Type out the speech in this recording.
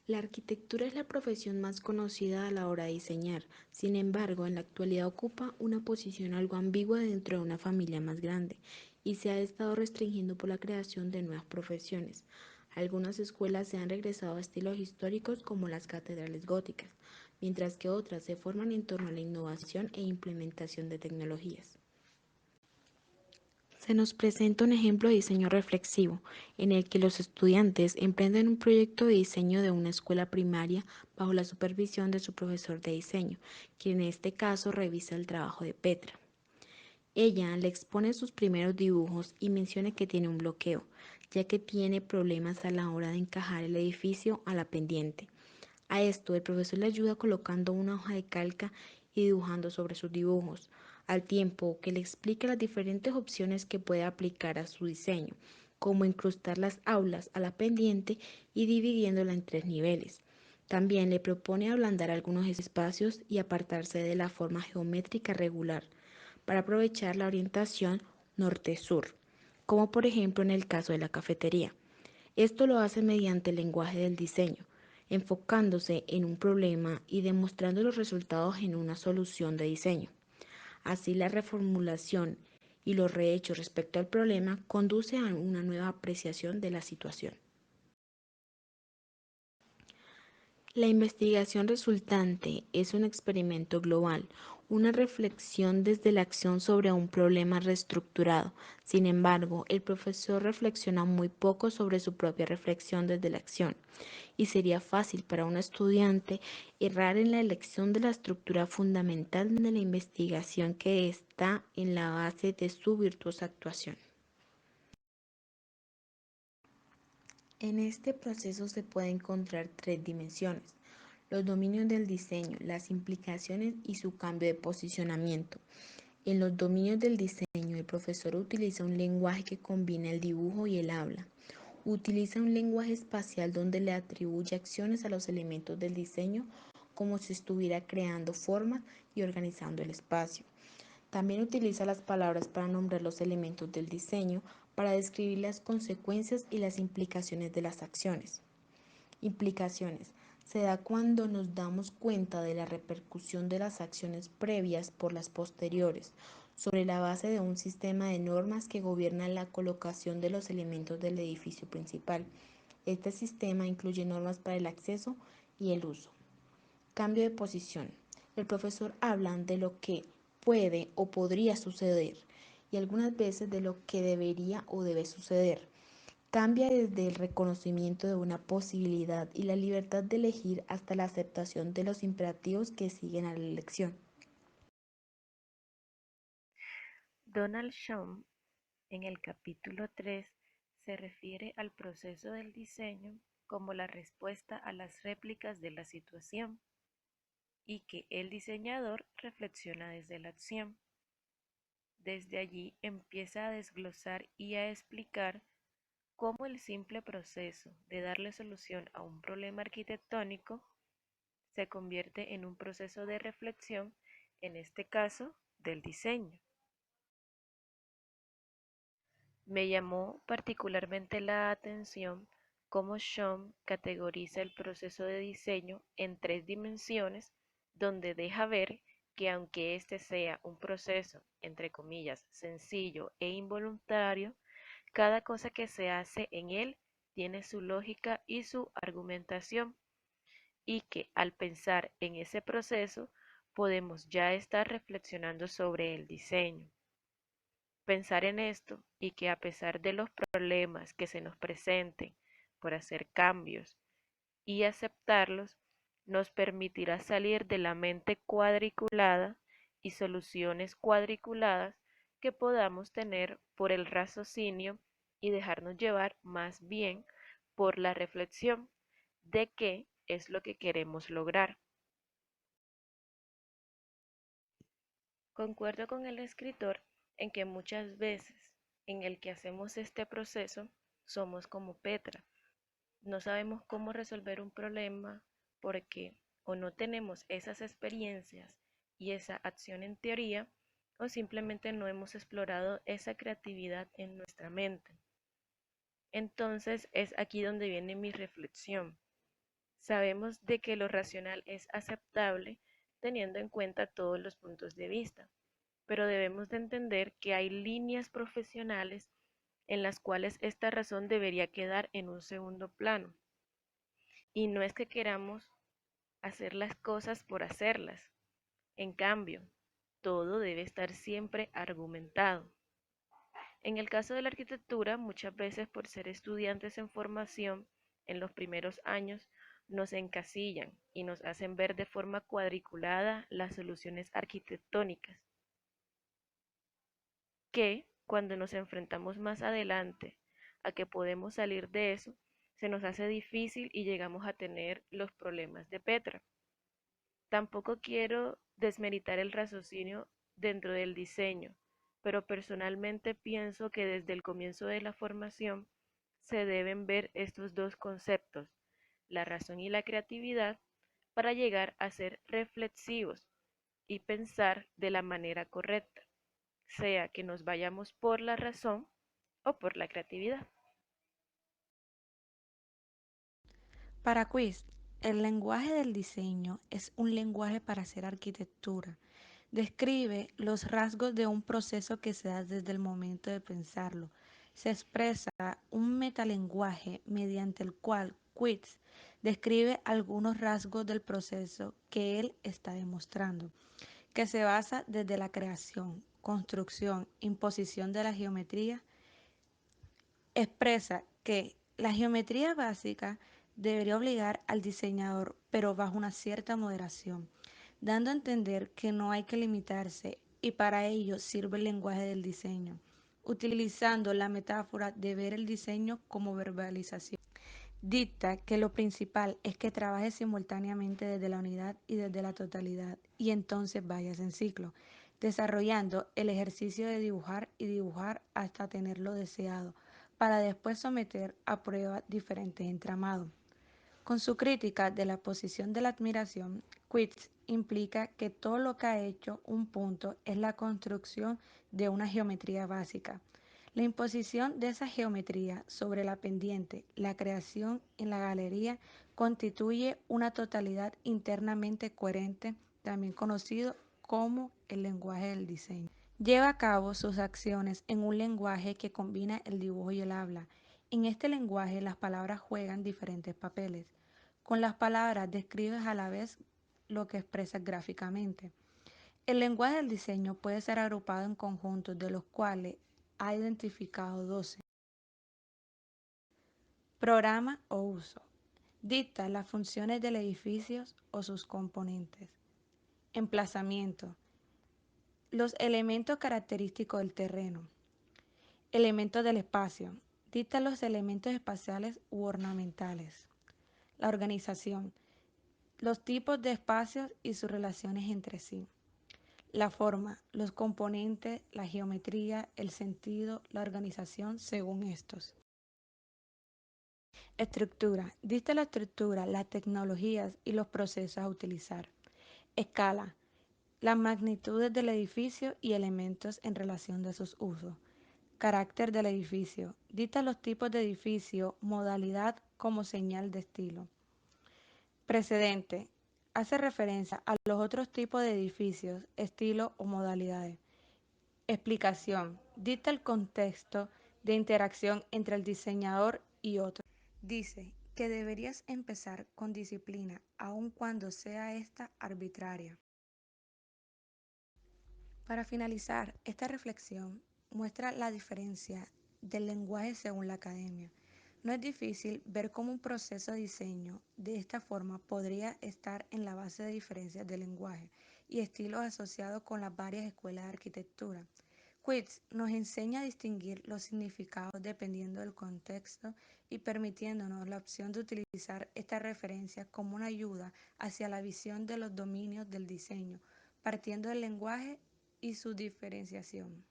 La arquitectura es la profesión más conocida a la hora de diseñar. Sin embargo, en la actualidad ocupa una posición algo ambigua dentro de una familia más grande y se ha estado restringiendo por la creación de nuevas profesiones. Algunas escuelas se han regresado a estilos históricos como las catedrales góticas, mientras que otras se forman en torno a la innovación e implementación de tecnologías. Se nos presenta un ejemplo de diseño reflexivo, en el que los estudiantes emprenden un proyecto de diseño de una escuela primaria bajo la supervisión de su profesor de diseño, quien en este caso revisa el trabajo de Petra. Ella le expone sus primeros dibujos y menciona que tiene un bloqueo, ya que tiene problemas a la hora de encajar el edificio a la pendiente. A esto el profesor le ayuda colocando una hoja de calca y dibujando sobre sus dibujos, al tiempo que le explica las diferentes opciones que puede aplicar a su diseño, como incrustar las aulas a la pendiente y dividiéndola en 3 niveles. También le propone ablandar algunos espacios y apartarse de la forma geométrica regular para aprovechar la orientación norte-sur, como por ejemplo en el caso de la cafetería. Esto lo hace mediante el lenguaje del diseño, enfocándose en un problema y demostrando los resultados en una solución de diseño. Así la reformulación y los rehechos respecto al problema conduce a una nueva apreciación de la situación. La investigación resultante es un experimento global, una reflexión desde la acción sobre un problema reestructurado. Sin embargo, el profesor reflexiona muy poco sobre su propia reflexión desde la acción, y sería fácil para un estudiante errar en la elección de la estructura fundamental de la investigación que está en la base de su virtuosa actuación. En este proceso se puede encontrar 3 dimensiones: los dominios del diseño, las implicaciones y su cambio de posicionamiento. En los dominios del diseño, el profesor utiliza un lenguaje que combina el dibujo y el habla. Utiliza un lenguaje espacial donde le atribuye acciones a los elementos del diseño como si estuviera creando formas y organizando el espacio. También utiliza las palabras para nombrar los elementos del diseño, para describir las consecuencias y las implicaciones de las acciones. Implicaciones. Se da cuando nos damos cuenta de la repercusión de las acciones previas por las posteriores, sobre la base de un sistema de normas que gobierna la colocación de los elementos del edificio principal. Este sistema incluye normas para el acceso y el uso. Cambio de posición. El profesor habla de lo que puede o podría suceder y algunas veces de lo que debería o debe suceder. Cambia desde el reconocimiento de una posibilidad y la libertad de elegir hasta la aceptación de los imperativos que siguen a la elección. Donald Trump, en el capítulo 3, se refiere al proceso del diseño como la respuesta a las réplicas de la situación y que el diseñador reflexiona desde la acción. Desde allí empieza a desglosar y a explicar cómo el simple proceso de darle solución a un problema arquitectónico se convierte en un proceso de reflexión, en este caso, del diseño. Me llamó particularmente la atención cómo Sean categoriza el proceso de diseño en 3 dimensiones, donde deja ver que aunque este sea un proceso, entre comillas, sencillo e involuntario, cada cosa que se hace en él tiene su lógica y su argumentación, y que al pensar en ese proceso podemos ya estar reflexionando sobre el diseño. Pensar en esto y que a pesar de los problemas que se nos presenten por hacer cambios y aceptarlos, nos permitirá salir de la mente cuadriculada y soluciones cuadriculadas que podamos tener por el raciocinio y dejarnos llevar más bien por la reflexión de qué es lo que queremos lograr. Concuerdo con el escritor en que muchas veces en el que hacemos este proceso somos como Petra. No sabemos cómo resolver un problema porque o no tenemos esas experiencias y esa acción en teoría, o simplemente no hemos explorado esa creatividad en nuestra mente. Entonces es aquí donde viene mi reflexión. Sabemos de que lo racional es aceptable teniendo en cuenta todos los puntos de vista, pero debemos de entender que hay líneas profesionales en las cuales esta razón debería quedar en un segundo plano. Y no es que queramos hacer las cosas por hacerlas. En cambio, todo debe estar siempre argumentado. En el caso de la arquitectura, muchas veces por ser estudiantes en formación en los primeros años, nos encasillan y nos hacen ver de forma cuadriculada las soluciones arquitectónicas, que cuando nos enfrentamos más adelante a que podemos salir de eso, se nos hace difícil y llegamos a tener los problemas de Petra. Tampoco quiero desmeritar el raciocinio dentro del diseño, pero personalmente pienso que desde el comienzo de la formación se deben ver estos dos conceptos, la razón y la creatividad, para llegar a ser reflexivos y pensar de la manera correcta, sea que nos vayamos por la razón o por la creatividad. Para Quiz, el lenguaje del diseño es un lenguaje para hacer arquitectura. Describe los rasgos de un proceso que se da desde el momento de pensarlo. Se expresa un metalenguaje mediante el cual Quiz describe algunos rasgos del proceso que él está demostrando, que se basa desde la creación, construcción, imposición de la geometría. Expresa que la geometría básica debería obligar al diseñador, pero bajo una cierta moderación, dando a entender que no hay que limitarse y para ello sirve el lenguaje del diseño, utilizando la metáfora de ver el diseño como verbalización. Dicta que lo principal es que trabajes simultáneamente desde la unidad y desde la totalidad, y entonces vayas en ciclo, desarrollando el ejercicio de dibujar y dibujar hasta tener lo deseado, para después someter a prueba diferentes entramados. Con su crítica de la posición de la admiración, Quist implica que todo lo que ha hecho un punto es la construcción de una geometría básica. La imposición de esa geometría sobre la pendiente, la creación en la galería, constituye una totalidad internamente coherente, también conocido como el lenguaje del diseño. Lleva a cabo sus acciones en un lenguaje que combina el dibujo y el habla. En este lenguaje las palabras juegan diferentes papeles. Con las palabras describes a la vez lo que expresas gráficamente. El lenguaje del diseño puede ser agrupado en conjuntos de los cuales ha identificado 12. Programa o uso. Dicta las funciones del edificio o sus componentes. Emplazamiento. Los elementos característicos del terreno. Elementos del espacio. Dicta los elementos espaciales u ornamentales. La organización. Los tipos de espacios y sus relaciones entre sí. La forma, los componentes, la geometría, el sentido, la organización según estos. Estructura. Dicta la estructura, las tecnologías y los procesos a utilizar. Escala. Las magnitudes del edificio y elementos en relación de sus usos. Carácter del edificio. Dicta los tipos de edificio, modalidad como señal de estilo. Precedente. Hace referencia a los otros tipos de edificios, estilo o modalidades. Explicación. Dicta el contexto de interacción entre el diseñador y otro. Dice que deberías empezar con disciplina, aun cuando sea esta arbitraria. Para finalizar, esta reflexión muestra la diferencia del lenguaje según la academia. No es difícil ver cómo un proceso de diseño de esta forma podría estar en la base de diferencias de lenguaje y estilos asociados con las varias escuelas de arquitectura. Quits nos enseña a distinguir los significados dependiendo del contexto y permitiéndonos la opción de utilizar esta referencia como una ayuda hacia la visión de los dominios del diseño, partiendo del lenguaje y su diferenciación.